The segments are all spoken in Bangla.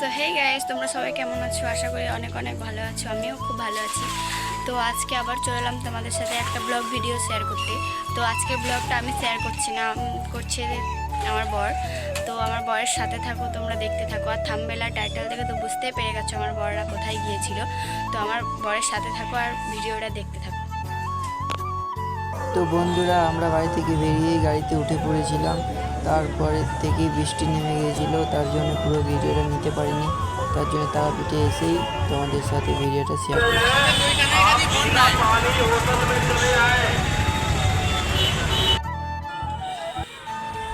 সো হে গাইস, তোমরা সবাই কেমন আছো? আশা করি অনেক অনেক ভালো আছো। আমিও খুব ভালো আছি। তো আজকে আবার চলে এলাম তোমাদের সাথে একটা ব্লগ ভিডিও শেয়ার করতে। তো আজকের ব্লগটা আমি শেয়ার করছি না, করছে আমার বর। তো আমার বরের সাথে থাকো, তোমরা দেখতে থাকো। আর থাম্বনেল আর টাইটেল দেখে তো বুঝতেই পেরে গেছো আমার বররা কোথায় গিয়েছিল। তো আমার বরের সাথে থাকো আর ভিডিওটা দেখতে থাকো। তো বন্ধুরা, আমরা বাড়ি থেকে বেরিয়েই গাড়িতে উঠে পড়েছিলাম। তারপরে থেকেই বৃষ্টি নেমে গিয়েছিল, তার জন্য পুরো ভিডিওটা নিতে পারিনি। তার জন্য তারাপীঠে এসেই তোমাদের সাথে ভিডিওটা শেয়ার করছি।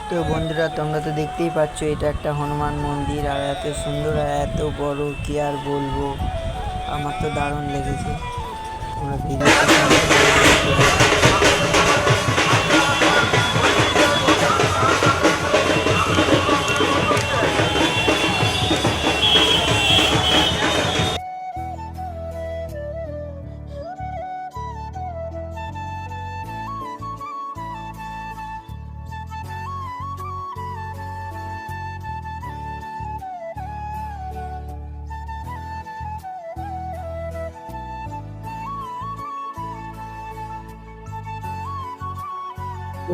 তো বন্ধুরা, তোমরা তো দেখতেই পাচ্ছ এটা একটা হনুমান মন্দির, আর এত সুন্দর আর এত বড়, কি আর বলবো। আমার তো দারুণ লেগেছে। তোমরা ভিডিওটা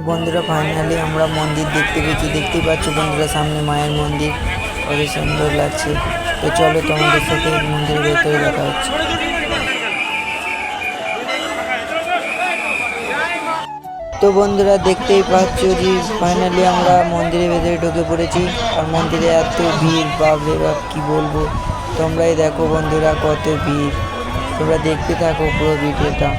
বন্ধুরা, ফাইনালি আমরা মন্দির দেখতে পেয়েছি। দেখতেই পাচ্ছ বন্ধুরা, সামনে মায়ের মন্দির, কত সুন্দর লাগছে। তো চলো তোমাদের সাথে মন্দিরের ভেতরে দেখা হচ্ছে। তো বন্ধুরা, দেখতেই পাচ্ছ যে ফাইনালি আমরা মন্দিরের ভেতরে ঢুকে পড়েছি। আর মন্দিরে এত ভিড়, বাপরে বাপ, কি বলবো। তোমরাই দেখো বন্ধুরা, কত ভিড়। তোমরা দেখতে থাকো পুরো ভিডিওটা।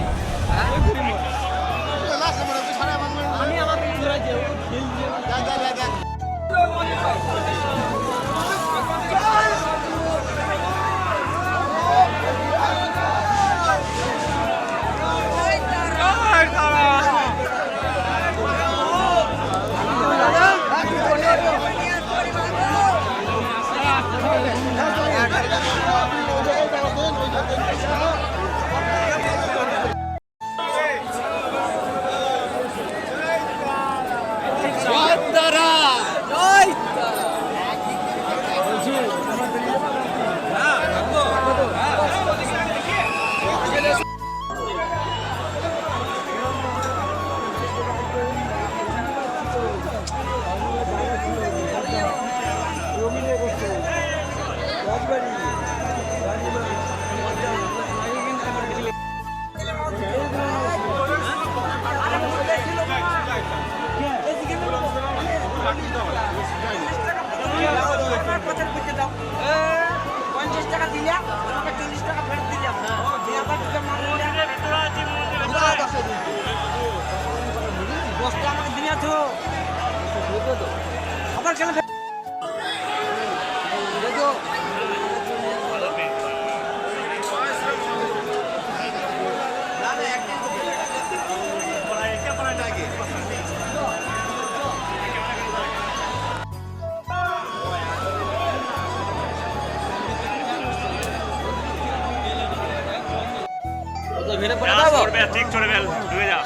ঠিক চলে গেল, ডুবে যা।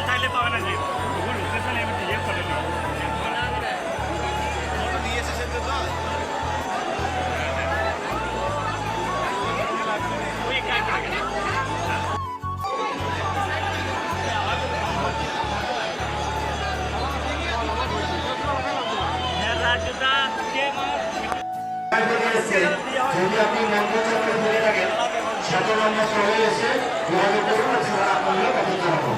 থাকলে পাবে না, যে যদি আপনি মন্ত্রচক্র ধরে থাকেন, সাথে আমরা সবাই এসে যোগাযোগ করুন, এছাড়া আপনারা কথা জানাবো।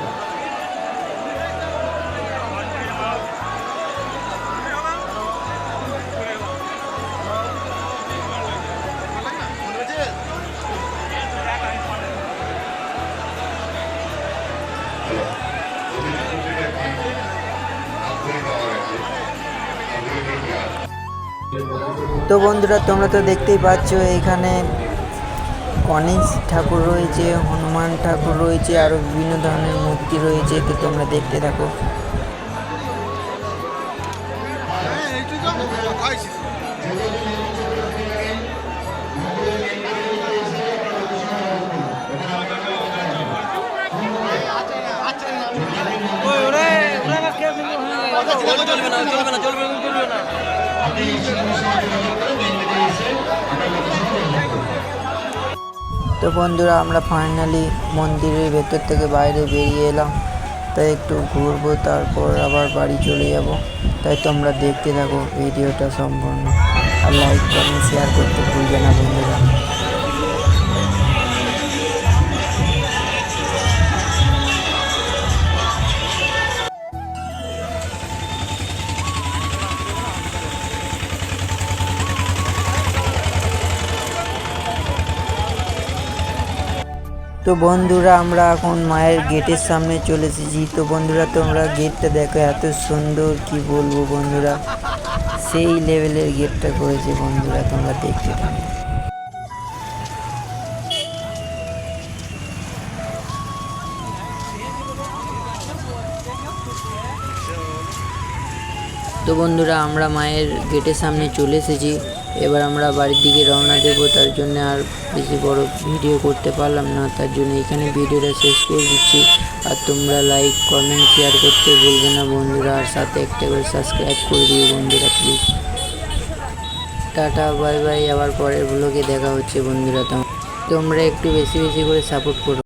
তো বন্ধুরা, তোমরা তো দেখতেই পাচ্ছ এখানে গণেশ ঠাকুর রয়েছে, হনুমান ঠাকুর রয়েছে, আরও বিভিন্ন ধরনের মূর্তি রয়েছে। তো তোমরা দেখতে থাকো। আপনি সেখানে সঙ্গে যোগাযোগ করে মেন গেটে এসে আপনার লোকেশন নির্ধারণ করবেন। তো বন্ধুরা আমরা ফাইনালি মন্দিরের ভেতর থেকে বাইরে বেরিয়ে এলাম, তাই একটু ঘুরবো, তারপর আবার বাড়ি চলে যাব। তাই তোমরা দেখতে থাকো ভিডিওটা সম্পূর্ণ, আর লাইক কমেন্ট শেয়ার করতে ভুলবে না বন্ধুরা। তো বন্ধুরা আমরা এখন মায়ের গেটের সামনে চলে এসেছি। তো বন্ধুরা তোমরা গেটটা দেখো, এত সুন্দর, কি বলবো বন্ধুরা, সেই লেভেলের গেটটা করেছে বন্ধুরা, তোমরা দেখতে থাকো। তো বন্ধুরা আমরা মায়ের গেটের সামনে চলে এসেছি, এবার আমরা বাড়ির দিকে রওনা দেবো। তার জন্য আর বেশি বড় ভিডিও করতে পারলাম না, তার জন্য এখানে ভিডিওটা শেষ করে দিচ্ছি। আর তোমরা লাইক কমেন্ট শেয়ার করতে ভুলবে না বন্ধুরা, আর সাথে একটা করে সাবস্ক্রাইব করে দিও বন্ধুরা প্লিজ। টাটা বাই বাই, আবার পরের ব্লগে দেখা হচ্ছে বন্ধুরা। তোমরা একটু বেশি বেশি করে সাপোর্ট করো।